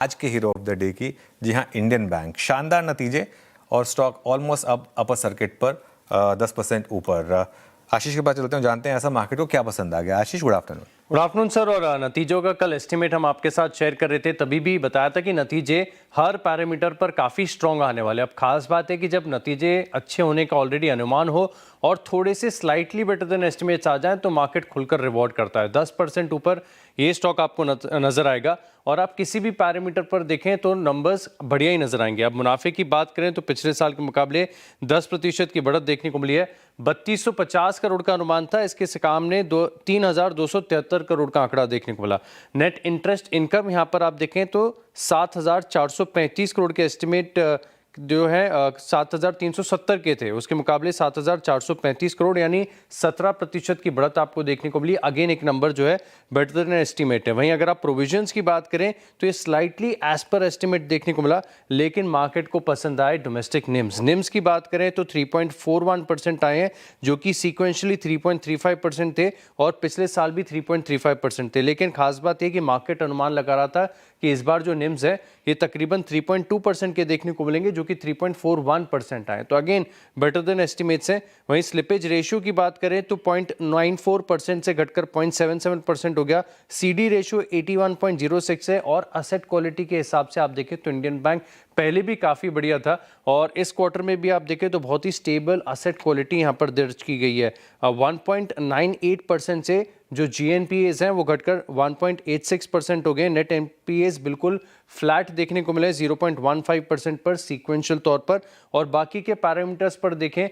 आज के hero of the day की, जी हाँ, इंडियन बैंक। शानदार नतीजे और स्टॉक ऑलमोस्ट अब अपर सर्किट पर 10% ऊपर। आशीष के पास चलते हैं, जानते हैं ऐसा मार्केट को क्या पसंद आ गया। Ashish, good afternoon. Good afternoon sir. और नतीजों का कल एस्टिमेट हम आपके साथ शेयर कर रहे थे, तभी भी बताया था कि नतीजे हर पैरामीटर पर काफ़ी स्ट्रॉन्ग आने वाले। अब खास बात है कि जब नतीजे अच्छे होने का ऑलरेडी अनुमान हो और थोड़े से स्लाइटली बेटर देन एस्टिमेट्स आ जाएं तो मार्केट खुलकर रिवॉर्ड करता है। 10% ऊपर ये स्टॉक आपको नजर आएगा और आप किसी भी पैरामीटर पर देखें तो नंबर्स बढ़िया ही नजर आएंगे। अब मुनाफे की बात करें तो पिछले साल के मुकाबले 10% की बढ़त देखने को मिली है। 3250 करोड़ का अनुमान था, इसके सामने 3273 करोड़ का आंकड़ा देखने को मिला। नेट इंटरेस्ट इनकम यहाँ पर आप देखें तो 7435 करोड़ के एस्टिमेट जो है 7370 के थे, उसके मुकाबले 7435 करोड़ यानी 17% की बढ़त आपको देखने को मिली। अगेन एक नंबर जो है बेटर देन एस्टिमेट है। वहीं अगर आप प्रोविजंस की बात करें तो ये स्लाइटली एज पर एस्टिमेट देखने को मिला, लेकिन मार्केट को पसंद आए डोमेस्टिक निम्स की बात करें तो 3.41% आए हैं, जो कि सीक्वेंशियली 3.35% थे और पिछले साल भी 3.35% थे। लेकिन खास बात यह कि मार्केट अनुमान लगा रहा था कि इस बार जो निम्स है ये तकरीबन 3.2% के देखने को मिलेंगे, जो कि 3.41% आए, तो अगेन बेटर देन एस्टिमेट्स हैं। वहीं स्लिपेज रेशियो की बात करें तो 0.94% से घटकर 0.77% हो गया। सीडी रेशियो 81.06 है और असेट क्वालिटी के हिसाब से आप देखें तो इंडियन बैंक पहले भी काफ़ी बढ़िया था और इस क्वार्टर में भी आप देखें तो बहुत ही स्टेबल असेट क्वालिटी यहाँ पर दर्ज की गई है। 1.98% से जो GNPAs हैं वो घटकर 1.86% हो गए। नेट NPAs बिल्कुल फ्लैट देखने को मिले 0.15% पर सीक्वेंशियल तौर पर। और बाकी के पैरामीटर्स पर देखें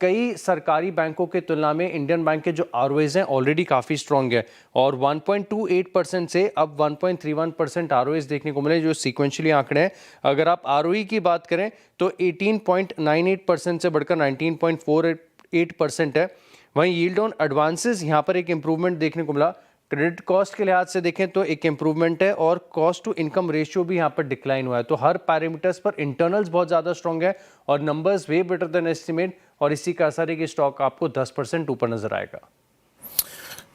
कई सरकारी बैंकों के तुलना में इंडियन बैंक के जो ROAs हैं ऑलरेडी काफ़ी स्ट्रॉन्ग है और 1.28% से अब 1.31% ROAs देखने को मिले, जो सीक्वेंशियली आंकड़े हैं। अगर आप ROE की बात करें तो 18.98% से बढ़कर 19.48% है। वहीं यील्ड ऑन एडवांसेस यहाँ पर एक इंप्रूवमेंट देखने को मिला। क्रेडिट कॉस्ट के लिहाज से देखें तो एक इंप्रूवमेंट है और कॉस्ट टू इनकम रेशियो भी यहाँ पर डिक्लाइन हुआ है। तो हर पैरामीटर्स पर इंटरनल्स बहुत ज़्यादा स्ट्रॉन्ग है और numbers way better than estimate, और इसी का असर है कि स्टॉक आपको 10% ऊपर नजर आएगा।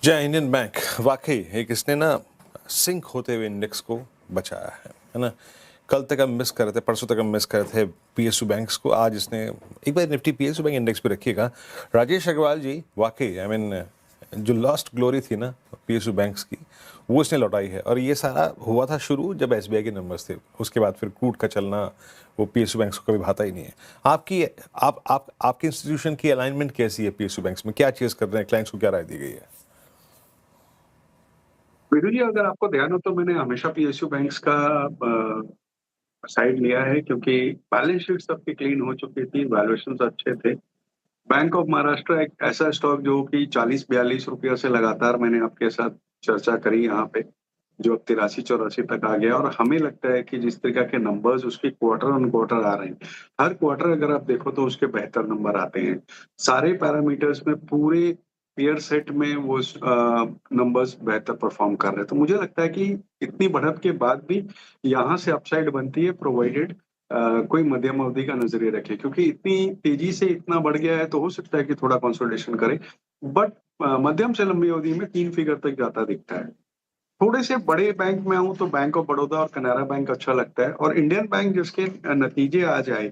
जय इंडियन बैंक वाकई एक इसने ना सिंक होते हुए इंडेक्स को बचाया है ना। कल तक हम मिस कर रहे थे, परसों तक हम मिस कर रहे थे PSU बैंक्स को, आज इसने एक बार निफ्टी PSU बैंक इंडेक्स पे रखिएगा। राजेश अग्रवाल जी वाकई आई मीन जो लॉस्ट ग्लोरी थी ना PSU बैंक्स की, वो इसने लौटाई है। और ये सारा हुआ था शुरू जब SBI के नंबर्स थे, उसके बाद फिर कूट का चलना वो PSU बैंक्स को कभी भाता ही नहीं है। आपकी इंस्टीट्यूशन की अलाइनमेंट कैसी है PSU बैंक्स में, क्या चीज़ कर रहे हैं, क्लाइंट्स को क्या राय दी गई है? वीरू जी, अगर आपको ध्यान हो तो मैंने हमेशा PSU बैंक्स का साइड लिया है, क्योंकि बैलेंस शीट सबकी क्लीन हो चुकी थी, वैल्यूएशंस अच्छे थे। बैंक ऑफ महाराष्ट्र एक ऐसा स्टॉक जो कि 40-42 रुपया से लगातार मैंने आपके साथ चर्चा करी यहाँ पे, जो अब 83-84 तक आ गया। और हमें लगता है कि जिस तरीके के नंबर्स उसके क्वार्टर ऑन क्वार्टर आ रहे हैं, हर क्वार्टर अगर आप देखो तो उसके बेहतर नंबर आते हैं। सारे पैरामीटर्स में पूरे पीयर सेट में वो नंबर्स बेहतर परफॉर्म कर रहे हैं। तो मुझे लगता है कि इतनी बढ़त के बाद भी यहाँ से अपसाइड बनती है, प्रोवाइडेड कोई मध्यम अवधि का नजरिया रखे, क्योंकि इतनी तेजी से इतना बढ़ गया है तो हो सकता है कि थोड़ा कंसोलिडेशन करे, बट मध्यम से लंबी अवधि में 3 फिगर तक जाता दिखता है। थोड़े से बड़े बैंक में आऊं तो बैंक ऑफ बड़ौदा और कनारा बैंक अच्छा लगता है, और इंडियन बैंक जिसके नतीजे आ जाए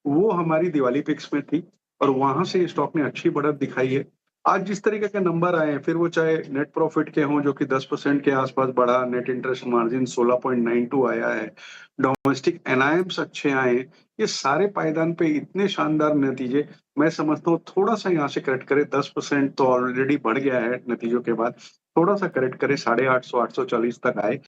वो हमारी दिवाली पिक्स में थी और वहां से स्टॉक ने अच्छी बढ़त दिखाई है। आज जिस तरीके के नंबर आए हैं, फिर वो चाहे नेट प्रॉफिट के हों जो कि 10% के आसपास बढ़ा, नेट इंटरेस्ट मार्जिन 16.92 आया है, डोमेस्टिक एनआईएम्स अच्छे आए हैं, ये सारे पायदान पे इतने शानदार नतीजे, मैं समझता हूँ थोड़ा सा यहाँ से करेक्ट करे। 10% तो ऑलरेडी बढ़ गया है नतीजों के बाद, थोड़ा सा करेक्ट करे, 850 840 तक आए